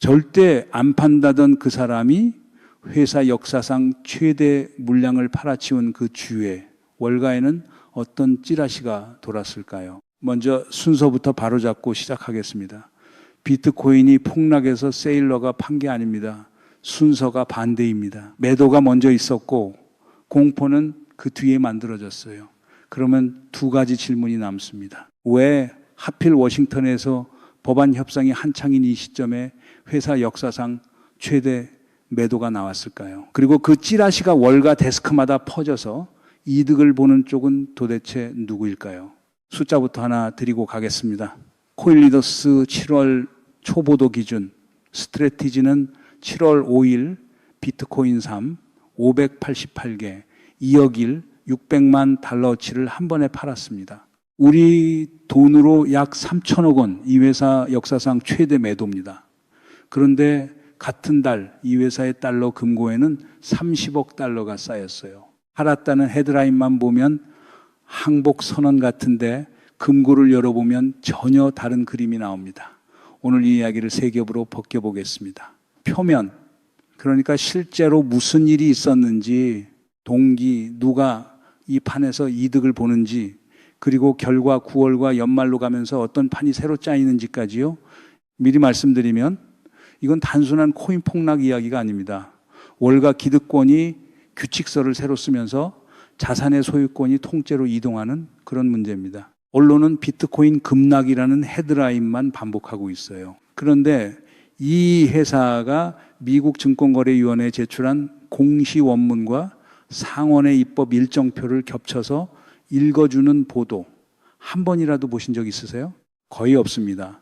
절대 안 판다던 그 사람이 회사 역사상 최대 물량을 팔아치운 그 주에 월가에는 어떤 찌라시가 돌았을까요? 먼저 순서부터 바로잡고 시작하겠습니다. 비트코인이 폭락해서 세일러가 판 게 아닙니다. 순서가 반대입니다. 매도가 먼저 있었고 공포는 그 뒤에 만들어졌어요. 그러면 두 가지 질문이 남습니다. 왜 하필 워싱턴에서 법안 협상이 한창인 이 시점에 회사 역사상 최대 매도가 나왔을까요? 그리고 그 찌라시가 월가 데스크마다 퍼져서 이득을 보는 쪽은 도대체 누구일까요? 숫자부터 하나 드리고 가겠습니다. 코일리더스 7월 초보도 기준 스트래티지는 7월 5일 비트코인 3 588개 2억 1 600만 달러치를 한 번에 팔았습니다. 우리 돈으로 약 3천억 원, 이 회사 역사상 최대 매도입니다. 그런데 같은 달 이 회사의 달러 금고에는 30억 달러가 쌓였어요. 팔았다는 헤드라인만 보면 항복 선언 같은데 금고를 열어보면 전혀 다른 그림이 나옵니다. 오늘 이 이야기를 세 겹으로 벗겨보겠습니다. 표면, 그러니까 실제로 무슨 일이 있었는지, 동기, 누가 이 판에서 이득을 보는지, 그리고 결과 9월과 연말로 가면서 어떤 판이 새로 짜이는지까지요. 미리 말씀드리면 이건 단순한 코인 폭락 이야기가 아닙니다. 월가 기득권이 규칙서를 새로 쓰면서 자산의 소유권이 통째로 이동하는 그런 문제입니다. 언론은 비트코인 급락이라는 헤드라인만 반복하고 있어요. 그런데 이 회사가 미국 증권거래위원회에 제출한 공시 원문과 상원의 입법 일정표를 겹쳐서 읽어주는 보도 한 번이라도 보신 적 있으세요? 거의 없습니다.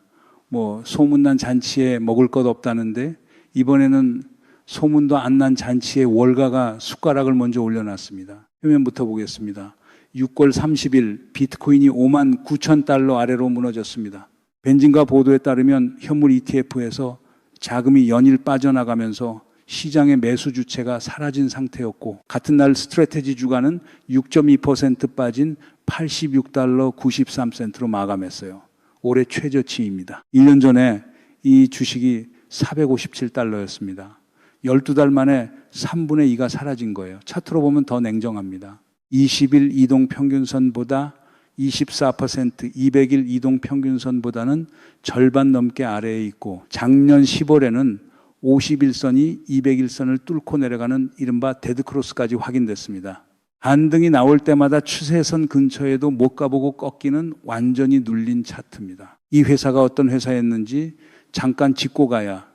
소문난 잔치에 먹을 것 없다는데 이번에는 소문도 안 난 잔치에 월가가 숟가락을 먼저 올려놨습니다. 표면부터 보겠습니다. 6월 30일 비트코인이 5만 9천 달러 아래로 무너졌습니다. 벤진가 보도에 따르면 현물 ETF에서 자금이 연일 빠져나가면서 시장의 매수 주체가 사라진 상태였고 같은 날 스트래테지 주가는 6.2% 빠진 86달러 93센트로 마감했어요. 올해 최저치입니다. 1년 전에 이 주식이 457달러였습니다. 12달 만에 3분의 2가 사라진 거예요. 차트로 보면 더 냉정합니다. 20일 이동 평균선보다 24%, 200일 이동 평균선보다는 절반 넘게 아래에 있고 작년 10월에는 51선이 200일선을 뚫고 내려가는 이른바 데드크로스까지 확인됐습니다. 반등이 나올 때마다 추세선 근처에도 못 가보고 꺾이는 완전히 눌린 차트입니다. 이 회사가 어떤 회사였는지 잠깐 짚고 가야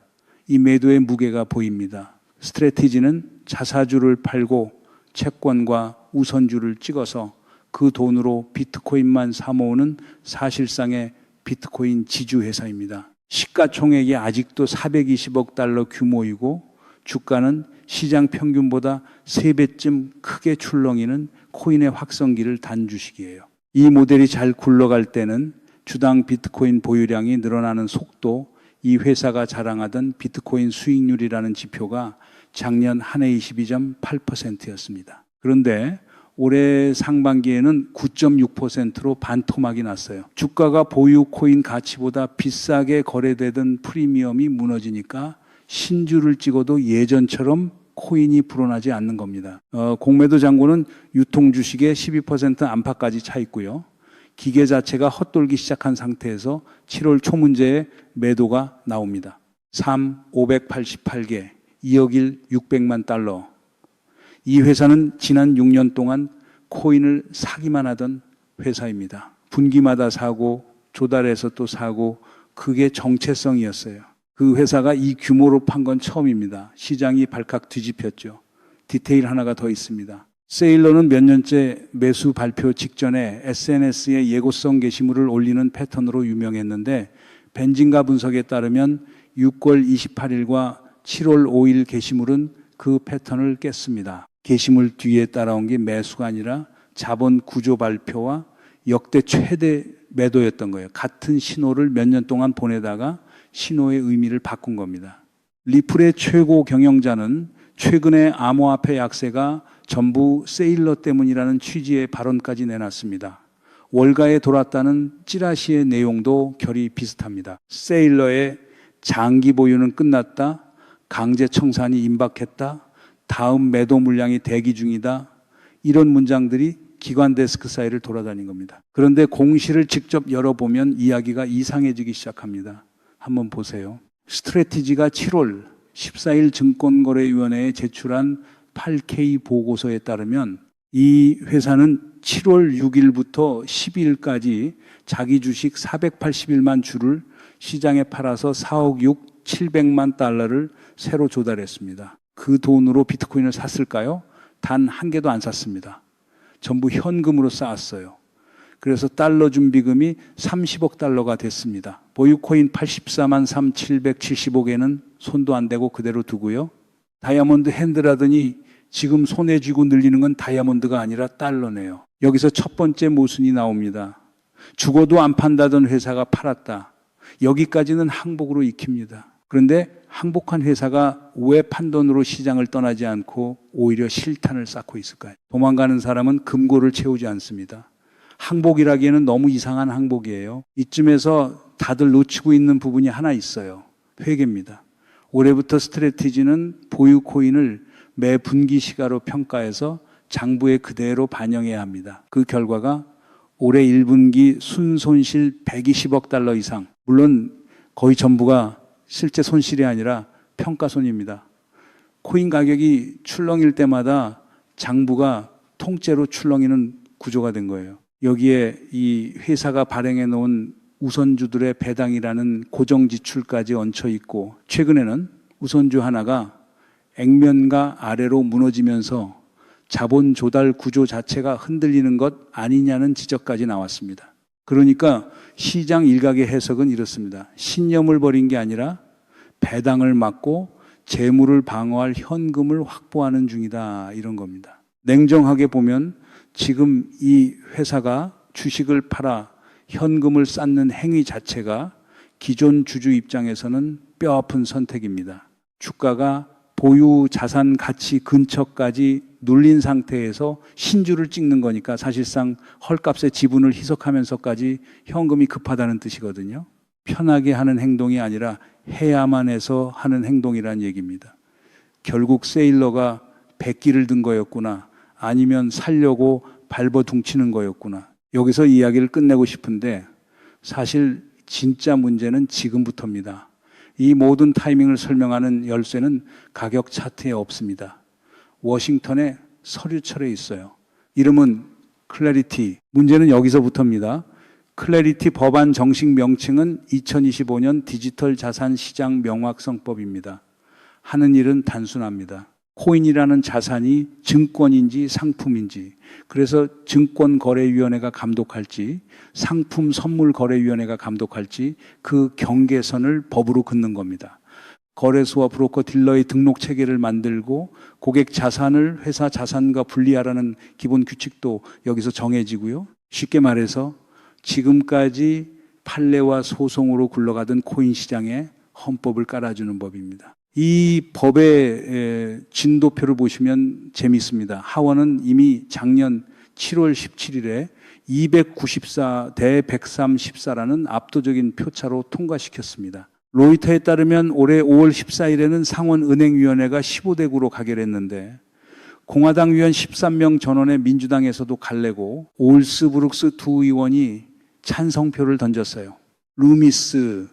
이 매도의 무게가 보입니다. 스트래티지는 자사주를 팔고 채권과 우선주를 찍어서 그 돈으로 비트코인만 사모으는 사실상의 비트코인 지주회사입니다. 시가총액이 아직도 420억 달러 규모이고 주가는 시장 평균보다 3배쯤 크게 출렁이는 코인의 확성기를 단 주식이에요. 이 모델이 잘 굴러갈 때는 주당 비트코인 보유량이 늘어나는 속도, 이 회사가 자랑하던 비트코인 수익률이라는 지표가 작년 한 해 22.8%였습니다. 그런데 올해 상반기에는 9.6%로 반토막이 났어요. 주가가 보유 코인 가치보다 비싸게 거래되던 프리미엄이 무너지니까 신주를 찍어도 예전처럼 코인이 불어나지 않는 겁니다. 공매도 잔고는 유통 주식의 12% 안팎까지 차 있고요. 기계 자체가 헛돌기 시작한 상태에서 7월 초 문제에 매도가 나옵니다. 3, 588개, 2억 1, 600만 달러. 이 회사는 지난 6년 동안 코인을 사기만 하던 회사입니다. 분기마다 사고 조달해서 또 사고 그게 정체성이었어요. 그 회사가 이 규모로 판 건 처음입니다. 시장이 발칵 뒤집혔죠. 디테일 하나가 더 있습니다. 세일러는 몇 년째 매수 발표 직전에 SNS에 예고성 게시물을 올리는 패턴으로 유명했는데 벤진가 분석에 따르면 6월 28일과 7월 5일 게시물은 그 패턴을 깼습니다. 게시물 뒤에 따라온 게 매수가 아니라 자본 구조 발표와 역대 최대 매도였던 거예요. 같은 신호를 몇 년 동안 보내다가 신호의 의미를 바꾼 겁니다. 리플의 최고 경영자는 최근에 암호화폐 약세가 전부 세일러 때문이라는 취지의 발언까지 내놨습니다. 월가에 돌았다는 찌라시의 내용도 결이 비슷합니다. 세일러의 장기 보유는 끝났다. 강제 청산이 임박했다. 다음 매도 물량이 대기 중이다. 이런 문장들이 기관 데스크 사이를 돌아다닌 겁니다. 그런데 공시를 직접 열어보면 이야기가 이상해지기 시작합니다. 한번 보세요. 스트래티지가 7월 14일 증권거래위원회에 제출한 8K 보고서에 따르면 이 회사는 7월 6일부터 12일까지 자기 주식 481만 주를 시장에 팔아서 4억 6, 700만 달러를 새로 조달했습니다. 그 돈으로 비트코인을 샀을까요? 단 한 개도 안 샀습니다. 전부 현금으로 쌓았어요. 그래서 달러 준비금이 30억 달러가 됐습니다. 보유코인 84만 3,775개는 손도 안 대고 그대로 두고요. 다이아몬드 핸드라더니 지금 손에 쥐고 늘리는 건 다이아몬드가 아니라 달러네요. 여기서 첫 번째 모순이 나옵니다. 죽어도 안 판다던 회사가 팔았다. 여기까지는 항복으로 익힙니다. 그런데 항복한 회사가 왜 판돈으로 시장을 떠나지 않고 오히려 실탄을 쌓고 있을까요? 도망가는 사람은 금고를 채우지 않습니다. 항복이라기에는 너무 이상한 항복이에요. 이쯤에서 다들 놓치고 있는 부분이 하나 있어요. 회계입니다. 올해부터 스트래티지는 보유 코인을 매 분기 시가로 평가해서 장부에 그대로 반영해야 합니다. 그 결과가 올해 1분기 순손실 120억 달러 이상, 물론 거의 전부가 실제 손실이 아니라 평가손입니다. 코인 가격이 출렁일 때마다 장부가 통째로 출렁이는 구조가 된 거예요. 여기에 이 회사가 발행해 놓은 우선주들의 배당이라는 고정 지출까지 얹혀 있고, 최근에는 우선주 하나가 액면가 아래로 무너지면서 자본 조달 구조 자체가 흔들리는 것 아니냐는 지적까지 나왔습니다. 그러니까 시장 일각의 해석은 이렇습니다. 신념을 버린 게 아니라 배당을 막고 재물을 방어할 현금을 확보하는 중이다, 이런 겁니다. 냉정하게 보면 지금 이 회사가 주식을 팔아 현금을 쌓는 행위 자체가 기존 주주 입장에서는 뼈아픈 선택입니다. 주가가 보유 자산 가치 근처까지 눌린 상태에서 신주를 찍는 거니까 사실상 헐값의 지분을 희석하면서까지 현금이 급하다는 뜻이거든요. 편하게 하는 행동이 아니라 해야만 해서 하는 행동이란 얘기입니다. 결국 세일러가 백기를 든 거였구나, 아니면 살려고 발버둥치는 거였구나. 여기서 이야기를 끝내고 싶은데 사실 진짜 문제는 지금부터입니다. 이 모든 타이밍을 설명하는 열쇠는 가격 차트에 없습니다. 워싱턴에 서류철에 있어요. 이름은 클래리티. 문제는 여기서부터입니다. 클래리티 법안 정식 명칭은 2025년 디지털 자산 시장 명확성법입니다. 하는 일은 단순합니다. 코인이라는 자산이 증권인지 상품인지, 그래서 증권거래위원회가 감독할지 상품선물거래위원회가 감독할지 그 경계선을 법으로 긋는 겁니다. 거래소와 브로커 딜러의 등록 체계를 만들고 고객 자산을 회사 자산과 분리하라는 기본 규칙도 여기서 정해지고요. 쉽게 말해서 지금까지 판례와 소송으로 굴러가던 코인 시장에 헌법을 깔아주는 법입니다. 이 법의 진도표를 보시면 재미있습니다. 하원은 이미 작년 7월 17일에 294대 134라는 압도적인 표차로 통과시켰습니다. 로이터에 따르면 올해 5월 14일에는 상원은행위원회가 15대 9로 가결했는데 공화당 위원 13명 전원의 민주당에서도 갈래고 올스 브룩스 두 의원이 찬성표를 던졌어요. 루미스,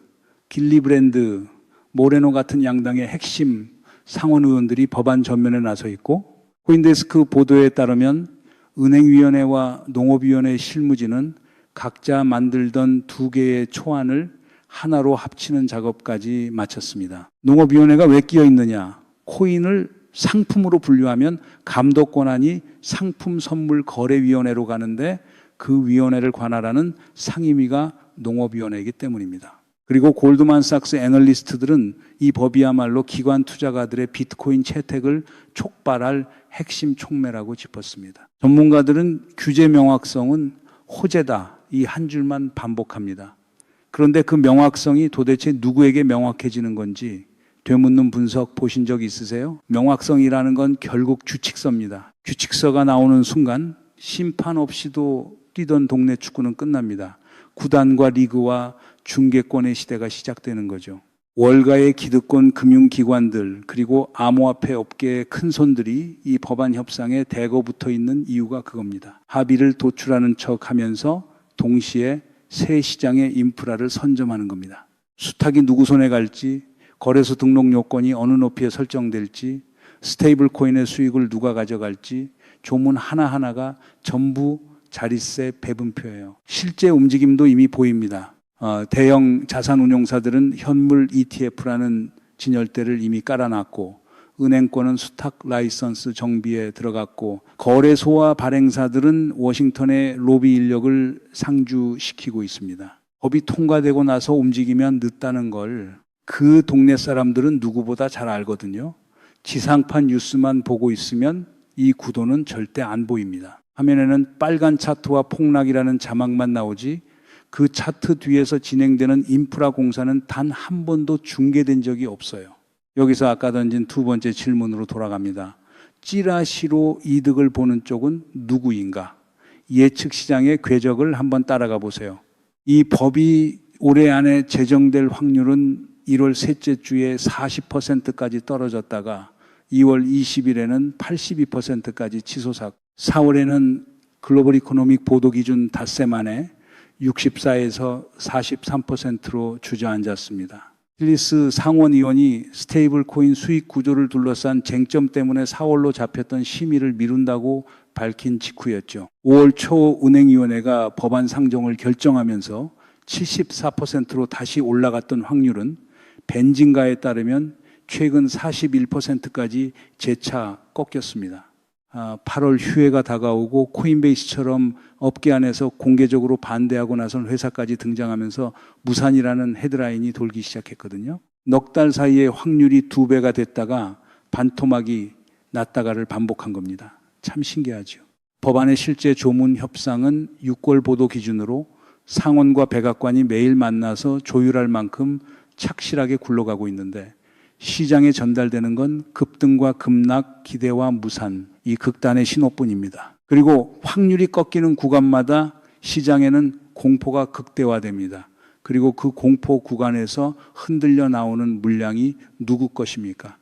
길리브랜드, 모레노 같은 양당의 핵심 상원 의원들이 법안 전면에 나서 있고, 코인데스크 보도에 따르면 은행위원회와 농업위원회의 실무진은 각자 만들던 두 개의 초안을 하나로 합치는 작업까지 마쳤습니다. 농업위원회가 왜 끼어 있느냐? 코인을 상품으로 분류하면 감독 권한이 상품선물거래위원회로 가는데 그 위원회를 관할하는 상임위가 농업위원회이기 때문입니다. 그리고 골드만삭스 애널리스트들은 이 법이야말로 기관 투자가들의 비트코인 채택을 촉발할 핵심 촉매라고 짚었습니다. 전문가들은 규제 명확성은 호재다, 이 한 줄만 반복합니다. 그런데 그 명확성이 도대체 누구에게 명확해지는 건지 되묻는 분석 보신 적 있으세요? 명확성이라는 건 결국 규칙서입니다. 규칙서가 나오는 순간 심판 없이도 뛰던 동네 축구는 끝납니다. 구단과 리그와 중계권의 시대가 시작되는 거죠. 월가의 기득권 금융기관들 그리고 암호화폐 업계의 큰손들이 이 법안 협상에 대거 붙어 있는 이유가 그겁니다. 합의를 도출하는 척하면서 동시에 새 시장의 인프라를 선점하는 겁니다. 수탁이 누구 손에 갈지, 거래소 등록 요건이 어느 높이에 설정될지, 스테이블 코인의 수익을 누가 가져갈지 조문 하나하나가 전부 자릿세 배분표예요. 실제 움직임도 이미 보입니다. 대형 자산운용사들은 현물 ETF라는 진열대를 이미 깔아놨고, 은행권은 수탁 라이선스 정비에 들어갔고, 거래소와 발행사들은 워싱턴의 로비 인력을 상주시키고 있습니다. 법이 통과되고 나서 움직이면 늦다는 걸 그 동네 사람들은 누구보다 잘 알거든요. 지상파 뉴스만 보고 있으면 이 구도는 절대 안 보입니다. 화면에는 빨간 차트와 폭락이라는 자막만 나오지 그 차트 뒤에서 진행되는 인프라 공사는 단 한 번도 중계된 적이 없어요. 여기서 아까 던진 두 번째 질문으로 돌아갑니다. 찌라시로 이득을 보는 쪽은 누구인가? 예측 시장의 궤적을 한번 따라가 보세요. 이 법이 올해 안에 제정될 확률은 1월 셋째 주에 40%까지 떨어졌다가 2월 20일에는 82%까지 치솟았고 4월에는 글로벌 이코노믹 보도 기준 닷새 만에 64에서 43%로 주저앉았습니다. 힐리스 상원의원이 스테이블 코인 수익 구조를 둘러싼 쟁점 때문에 4월로 잡혔던 심의를 미룬다고 밝힌 직후였죠. 5월 초 은행위원회가 법안 상정을 결정하면서 74%로 다시 올라갔던 확률은 벤진가에 따르면 최근 41%까지 재차 꺾였습니다. 8월 휴회가 다가오고 코인베이스처럼 업계 안에서 공개적으로 반대하고 나선 회사까지 등장하면서 무산이라는 헤드라인이 돌기 시작했거든요. 넉 달 사이에 확률이 2배가 됐다가 반토막이 났다가를 반복한 겁니다. 참 신기하죠. 법안의 실제 조문 협상은 6월 보도 기준으로 상원과 백악관이 매일 만나서 조율할 만큼 착실하게 굴러가고 있는데 시장에 전달되는 건 급등과 급락, 기대와 무산, 이 극단의 신호뿐입니다. 그리고 확률이 꺾이는 구간마다 시장에는 공포가 극대화됩니다. 그리고 그 공포 구간에서 흔들려 나오는 물량이 누구 것입니까?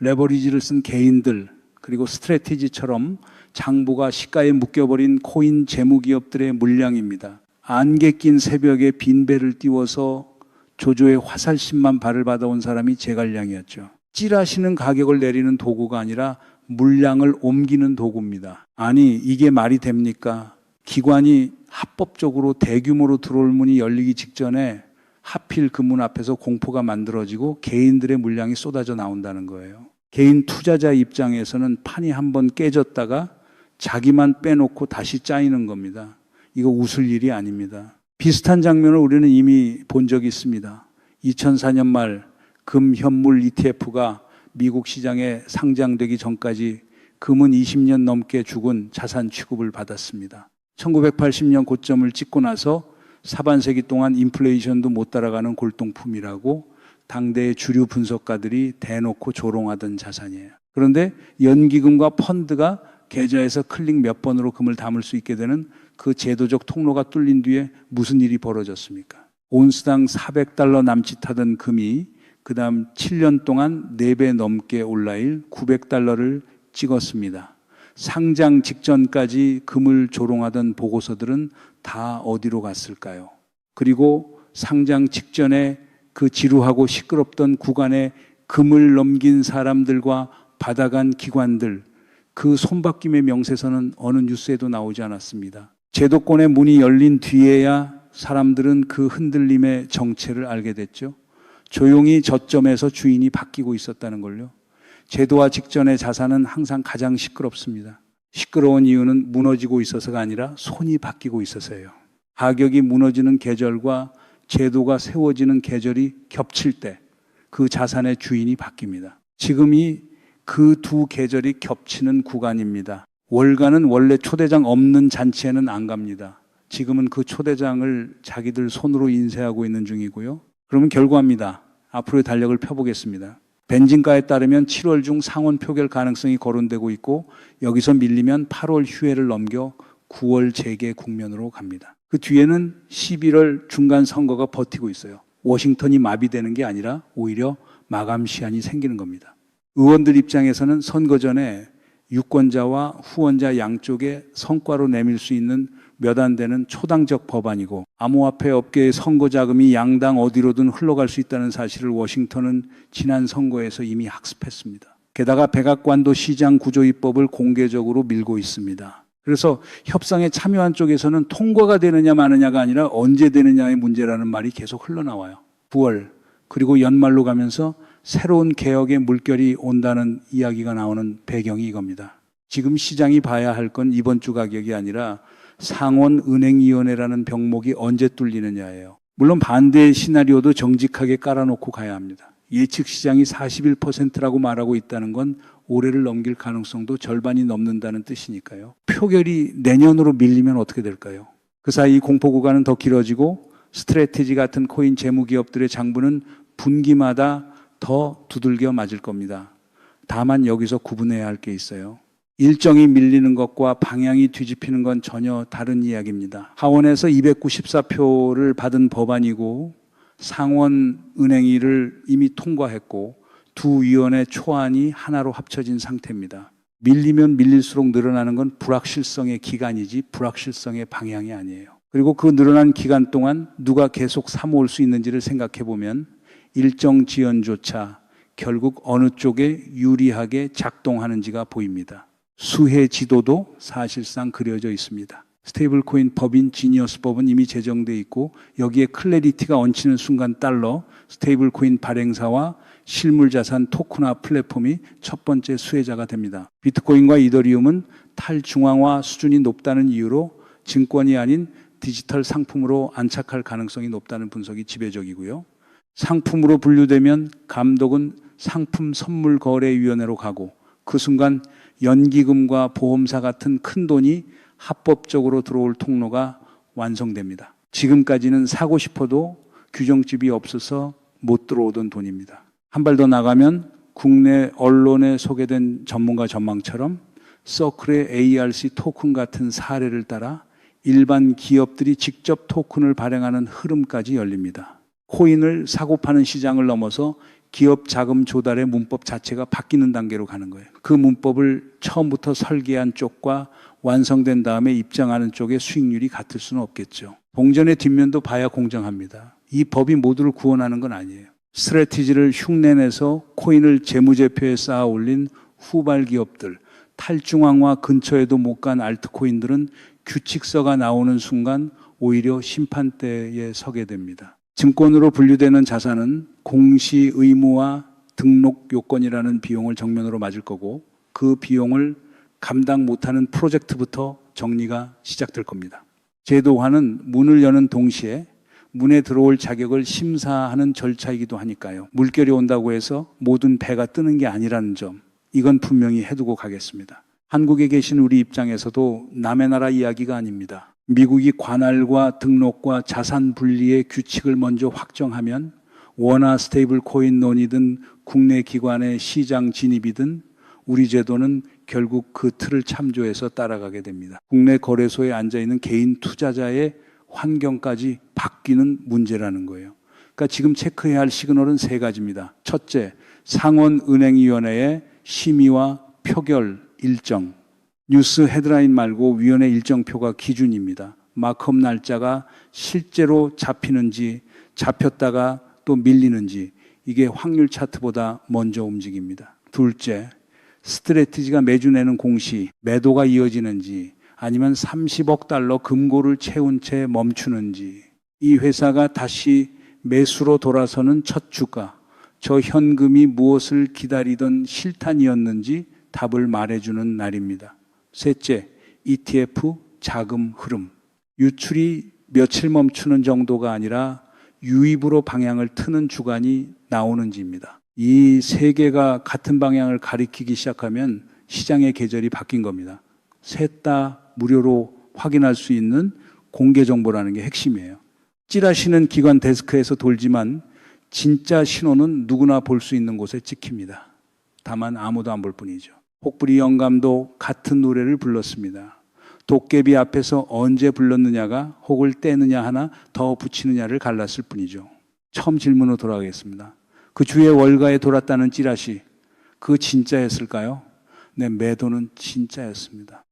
레버리지를 쓴 개인들, 그리고 스트래티지처럼 장부가 시가에 묶여버린 코인 재무기업들의 물량입니다. 안개 낀 새벽에 빈배를 띄워서 조조의 화살심만 발을 받아온 사람이 제갈량이었죠. 찌라시는 가격을 내리는 도구가 아니라 물량을 옮기는 도구입니다. 아니, 이게 말이 됩니까? 기관이 합법적으로 대규모로 들어올 문이 열리기 직전에 하필 그 문 앞에서 공포가 만들어지고 개인들의 물량이 쏟아져 나온다는 거예요. 개인 투자자 입장에서는 판이 한번 깨졌다가 자기만 빼놓고 다시 짜이는 겁니다. 이거 웃을 일이 아닙니다. 비슷한 장면을 우리는 이미 본 적이 있습니다. 2004년 말 금 현물 ETF가 미국 시장에 상장되기 전까지 금은 20년 넘게 죽은 자산 취급을 받았습니다. 1980년 고점을 찍고 나서 사반세기 동안 인플레이션도 못 따라가는 골동품이라고 당대의 주류 분석가들이 대놓고 조롱하던 자산이에요. 그런데 연기금과 펀드가 계좌에서 클릭 몇 번으로 금을 담을 수 있게 되는 그 제도적 통로가 뚫린 뒤에 무슨 일이 벌어졌습니까? 온스당 $400 남짓하던 금이 그 다음 7년 동안 4배 넘게 올라일 $900를 찍었습니다. 상장 직전까지 금을 조롱하던 보고서들은 다 어디로 갔을까요? 그리고 상장 직전에 그 지루하고 시끄럽던 구간에 금을 넘긴 사람들과 받아간 기관들, 그 손바뀜의 명세서는 어느 뉴스에도 나오지 않았습니다. 제도권의 문이 열린 뒤에야 사람들은 그 흔들림의 정체를 알게 됐죠. 조용히 저점에서 주인이 바뀌고 있었다는 걸요. 제도화 직전의 자산은 항상 가장 시끄럽습니다. 시끄러운 이유는 무너지고 있어서가 아니라 손이 바뀌고 있어서예요. 가격이 무너지는 계절과 제도가 세워지는 계절이 겹칠 때 그 자산의 주인이 바뀝니다. 지금이 그 두 계절이 겹치는 구간입니다. 월가는 원래 초대장 없는 잔치에는 안 갑니다. 지금은 그 초대장을 자기들 손으로 인쇄하고 있는 중이고요. 그러면 결과입니다. 앞으로의 달력을 펴보겠습니다. 벤진가에 따르면 7월 중 상원 표결 가능성이 거론되고 있고 여기서 밀리면 8월 휴회를 넘겨 9월 재개 국면으로 갑니다. 그 뒤에는 11월 중간 선거가 버티고 있어요. 워싱턴이 마비되는 게 아니라 오히려 마감 시한이 생기는 겁니다. 의원들 입장에서는 선거 전에 유권자와 후원자 양쪽에 성과로 내밀 수 있는 몇 안 되는 초당적 법안이고 암호화폐 업계의 선거 자금이 양당 어디로든 흘러갈 수 있다는 사실을 워싱턴은 지난 선거에서 이미 학습했습니다. 게다가 백악관도 시장 구조 입법을 공개적으로 밀고 있습니다. 그래서 협상에 참여한 쪽에서는 통과가 되느냐 마느냐가 아니라 언제 되느냐의 문제라는 말이 계속 흘러나와요. 9월 그리고 연말로 가면서 새로운 개혁의 물결이 온다는 이야기가 나오는 배경이 이겁니다. 지금 시장이 봐야 할 건 이번 주 가격이 아니라 상원은행위원회라는 병목이 언제 뚫리느냐예요. 물론 반대의 시나리오도 정직하게 깔아놓고 가야 합니다. 예측 시장이 41%라고 말하고 있다는 건 올해를 넘길 가능성도 절반이 넘는다는 뜻이니까요. 표결이 내년으로 밀리면 어떻게 될까요? 그 사이 공포 구간은 더 길어지고 스트래티지 같은 코인 재무기업들의 장부는 분기마다 더 두들겨 맞을 겁니다. 다만 여기서 구분해야 할 게 있어요. 일정이 밀리는 것과 방향이 뒤집히는 건 전혀 다른 이야기입니다. 하원에서 294표를 받은 법안이고 상원은행위를 이미 통과했고 두 위원회 초안이 하나로 합쳐진 상태입니다. 밀리면 밀릴수록 늘어나는 건 불확실성의 기간이지 불확실성의 방향이 아니에요. 그리고 그 늘어난 기간 동안 누가 계속 사모을 수 있는지를 생각해 보면 일정 지연조차 결국 어느 쪽에 유리하게 작동하는지가 보입니다. 수혜 지도도 사실상 그려져 있습니다. 스테이블 코인 법인 지니어스법은 이미 제정돼 있고 여기에 클래리티가 얹히는 순간 달러, 스테이블 코인 발행사와 실물 자산 토큰화 플랫폼이 첫 번째 수혜자가 됩니다. 비트코인과 이더리움은 탈중앙화 수준이 높다는 이유로 증권이 아닌 디지털 상품으로 안착할 가능성이 높다는 분석이 지배적이고요. 상품으로 분류되면 감독은 상품선물거래위원회로 가고 그 순간 연기금과 보험사 같은 큰 돈이 합법적으로 들어올 통로가 완성됩니다. 지금까지는 사고 싶어도 규정집이 없어서 못 들어오던 돈입니다. 한 발 더 나가면 국내 언론에 소개된 전문가 전망처럼 서클의 ARC 토큰 같은 사례를 따라 일반 기업들이 직접 토큰을 발행하는 흐름까지 열립니다. 코인을 사고 파는 시장을 넘어서 기업 자금 조달의 문법 자체가 바뀌는 단계로 가는 거예요. 그 문법을 처음부터 설계한 쪽과 완성된 다음에 입장하는 쪽의 수익률이 같을 수는 없겠죠. 동전의 뒷면도 봐야 공정합니다. 이 법이 모두를 구원하는 건 아니에요. 스트래티지를 흉내내서 코인을 재무제표에 쌓아 올린 후발 기업들, 탈중앙화 근처에도 못 간 알트코인들은 규칙서가 나오는 순간 오히려 심판대에 서게 됩니다. 증권으로 분류되는 자산은 공시 의무와 등록 요건이라는 비용을 정면으로 맞을 거고 그 비용을 감당 못하는 프로젝트부터 정리가 시작될 겁니다. 제도화는 문을 여는 동시에 문에 들어올 자격을 심사하는 절차이기도 하니까요. 물결이 온다고 해서 모든 배가 뜨는 게 아니라는 점, 이건 분명히 해두고 가겠습니다. 한국에 계신 우리 입장에서도 남의 나라 이야기가 아닙니다. 미국이 관할과 등록과 자산 분리의 규칙을 먼저 확정하면 원화 스테이블 코인 논이든 국내 기관의 시장 진입이든 우리 제도는 결국 그 틀을 참조해서 따라가게 됩니다. 국내 거래소에 앉아있는 개인 투자자의 환경까지 바뀌는 문제라는 거예요. 그러니까 지금 체크해야 할 시그널은 세 가지입니다. 첫째, 상원은행위원회의 심의와 표결 일정. 뉴스 헤드라인 말고 위원회 일정표가 기준입니다. 마크업 날짜가 실제로 잡히는지 잡혔다가 또 밀리는지 이게 확률 차트보다 먼저 움직입니다. 둘째, 스트래티지가 매주 내는 공시, 매도가 이어지는지 아니면 30억 달러 금고를 채운 채 멈추는지 이 회사가 다시 매수로 돌아서는 첫 주가, 저 현금이 무엇을 기다리던 실탄이었는지 답을 말해주는 날입니다. 셋째, ETF 자금 흐름. 유출이 며칠 멈추는 정도가 아니라 유입으로 방향을 트는 주간이 나오는지입니다. 이 세 개가 같은 방향을 가리키기 시작하면 시장의 계절이 바뀐 겁니다. 셋 다 무료로 확인할 수 있는 공개 정보라는 게 핵심이에요. 찌라시는 기관 데스크에서 돌지만 진짜 신호는 누구나 볼 수 있는 곳에 찍힙니다. 다만 아무도 안 볼 뿐이죠. 혹부리 영감도 같은 노래를 불렀습니다. 도깨비 앞에서 언제 불렀느냐가 혹을 떼느냐 하나 더 붙이느냐를 갈랐을 뿐이죠. 처음 질문으로 돌아가겠습니다. 그 주에 월가에 돌았다는 찌라시, 그거 진짜였을까요? 네, 매도는 진짜였습니다.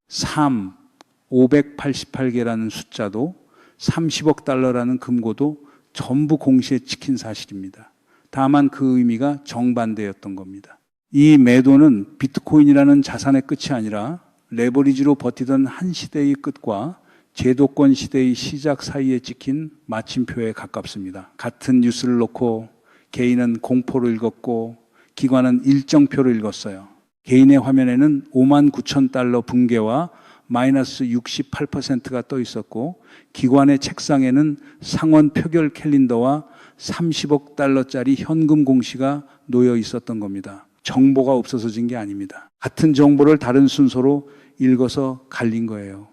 588개라는 숫자도 30억 달러라는 금고도 전부 공시에 찍힌 사실입니다. 다만 그 의미가 정반대였던 겁니다. 이 매도는 비트코인이라는 자산의 끝이 아니라 레버리지로 버티던 한 시대의 끝과 제도권 시대의 시작 사이에 찍힌 마침표에 가깝습니다. 같은 뉴스를 놓고 개인은 공포로 읽었고 기관은 일정표로 읽었어요. 개인의 화면에는 59,000달러 붕괴와 마이너스 68%가 떠 있었고 기관의 책상에는 상원 표결 캘린더와 30억 달러짜리 현금 공시가 놓여 있었던 겁니다. 정보가 없어서진 게 아닙니다. 같은 정보를 다른 순서로 읽어서 갈린 거예요.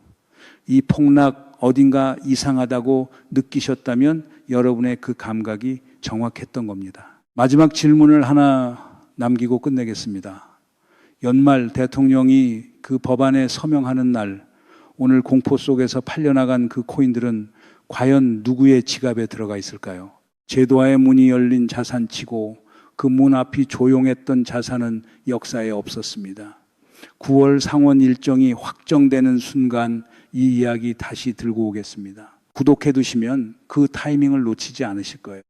이 폭락 어딘가 이상하다고 느끼셨다면 여러분의 그 감각이 정확했던 겁니다. 마지막 질문을 하나 남기고 끝내겠습니다. 연말 대통령이 그 법안에 서명하는 날, 오늘 공포 속에서 팔려나간 그 코인들은 과연 누구의 지갑에 들어가 있을까요? 제도화의 문이 열린 자산치고 그 문 앞이 조용했던 자산은 역사에 없었습니다. 9월 상원 일정이 확정되는 순간 이 이야기 다시 들고 오겠습니다. 구독해 두시면 그 타이밍을 놓치지 않으실 거예요.